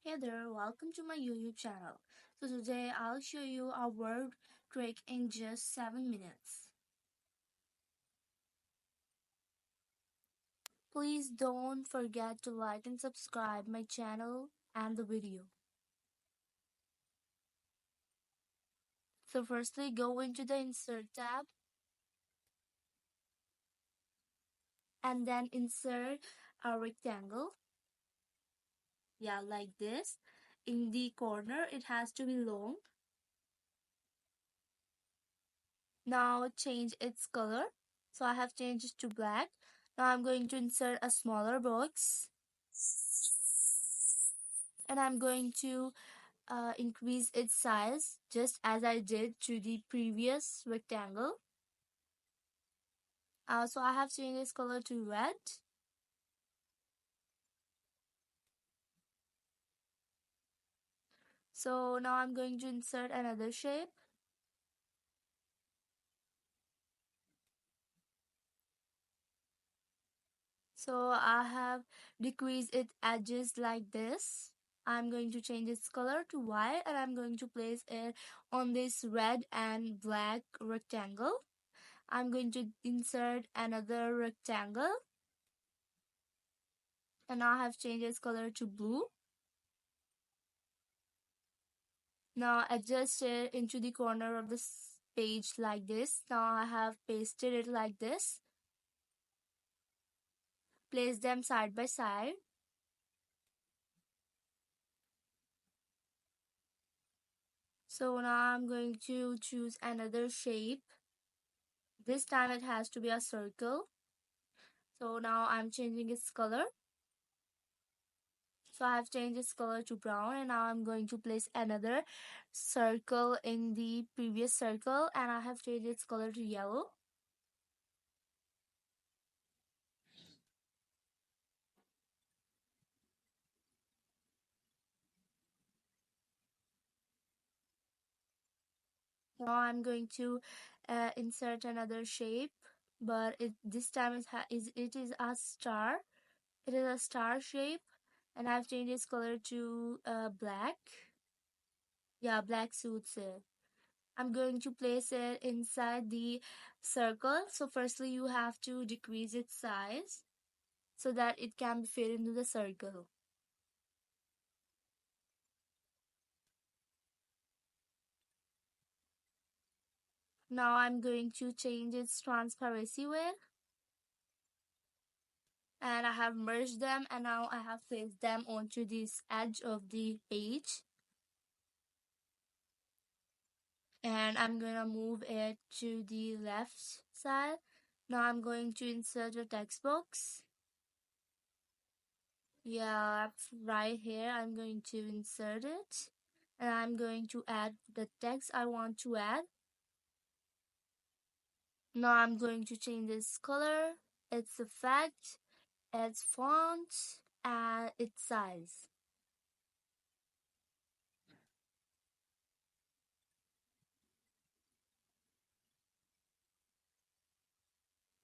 Hey there, welcome to my YouTube channel. So today I'll show you a word trick in just 7 minutes. Please don't forget to like and subscribe my channel and the video. So firstly go into the insert tab and then insert a rectangle. Yeah, like this. In the corner it has to be long. Now change its color. So I have changed it to black. Now I'm going to insert a smaller box and I'm going to increase its size just as I did to the previous rectangle. So I have changed its color to red. So now I'm going to insert another shape. So I have decreased its edges like this. I'm going to change its color to white and I'm going to place it on this red and black rectangle. I'm going to insert another rectangle and now I have changed its color to blue. Now adjust it into the corner of this page like this. Now I have pasted it like this. Place them side by side. So now I'm going to choose another shape. This time it has to be a circle. So now I'm changing its color. So I have changed its color to brown and now I'm going to place another circle in the previous circle and I have changed its color to yellow. Now I'm going to insert another shape, but this time it is a star. It is a star shape, and I've changed its color to black. Yeah, black suits it. I'm going to place it inside the circle. So firstly, you have to decrease its size so that it can be fit into the circle. Now I'm going to change its transparency width. And I have merged them and now I have placed them onto this edge of the page and I'm gonna move it to the left side. Now I'm going to insert a text box. Yeah, right here I'm going to insert it and I'm going to add the text I want to add. Now I'm going to change its color, its effect, its font, and its size.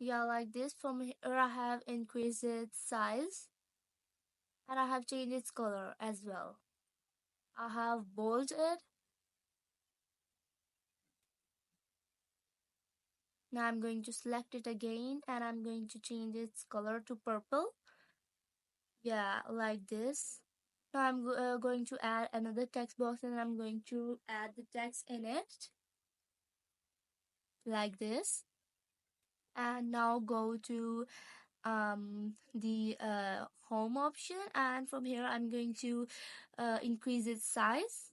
Yeah, like this. From here I have increased its size and I have changed its color as well. I have bolded it. Now I'm going to select it again and I'm going to change its color to purple. Yeah, like this. Now I'm going to add another text box and I'm going to add the text in it like this. And now go to the home option and from here I'm going to increase its size.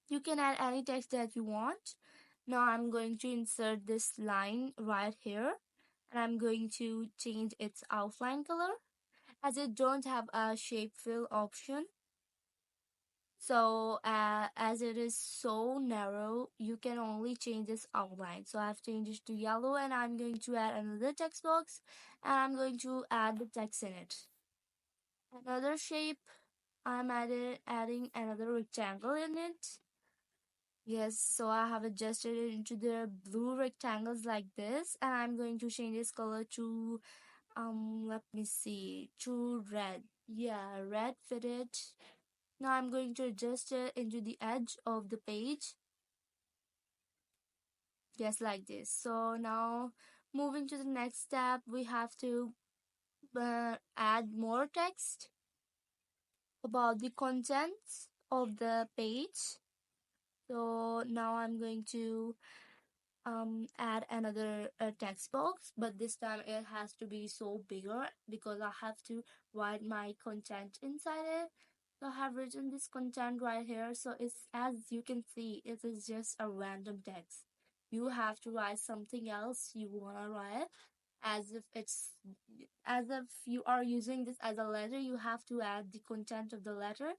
You can add any text that you want. Now I'm going to insert this line right here and I'm going to change its outline color as it don't have a shape fill option. So as it is so narrow, you can only change this outline. So I've changed it to yellow and I'm going to add another text box and I'm going to add the text in it. Another shape, I'm adding another rectangle in it. Yes, so I have adjusted it into the blue rectangles like this, and I'm going to change this color to let me see, to red. Yeah, red fitted. Now I'm going to adjust it into the edge of the page, just like this. So now moving to the next step, we have to add more text about the contents of the page. So now I'm going to add another text box, but this time it has to be so bigger because I have to write my content inside it. So I have written this content right here, so it's, as you can see, it is just a random text. You have to write something else you want to write, as if it's, as if you are using this as a letter. You have to add the content of the letter.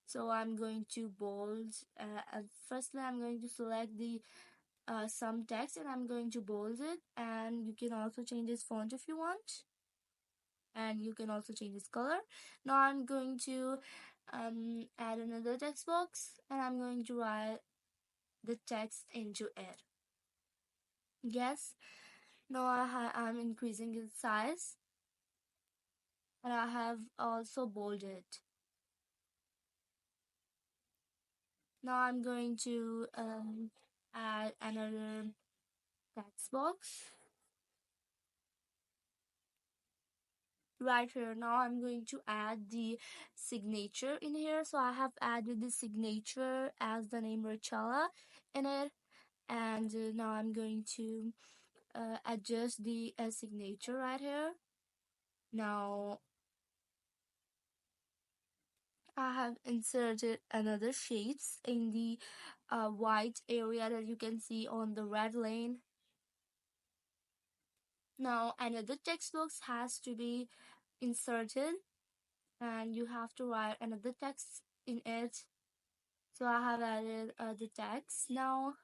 So I'm going to bold, firstly I'm going to select the some text, and I'm going to bold it, and you can also change this font if you want, and you can also change this color. Now I'm going to add another text box, and I'm going to write the text into it. Yes, now I'm increasing its size, and I have also bolded. Now I'm going to add another text box right here. Now I'm going to add the signature in here. So I have added the signature as the name Richella in it, and now I'm going to adjust the signature right here. Now I have inserted another shapes in the white area that you can see on the red lane. Now another text box has to be inserted, and you have to write another text in it. So I have added the text now.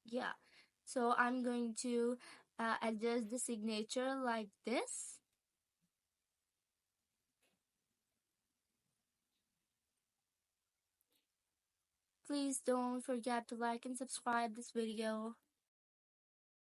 Yeah. So I'm going to adjust the signature like this. Please don't forget to like and subscribe this video.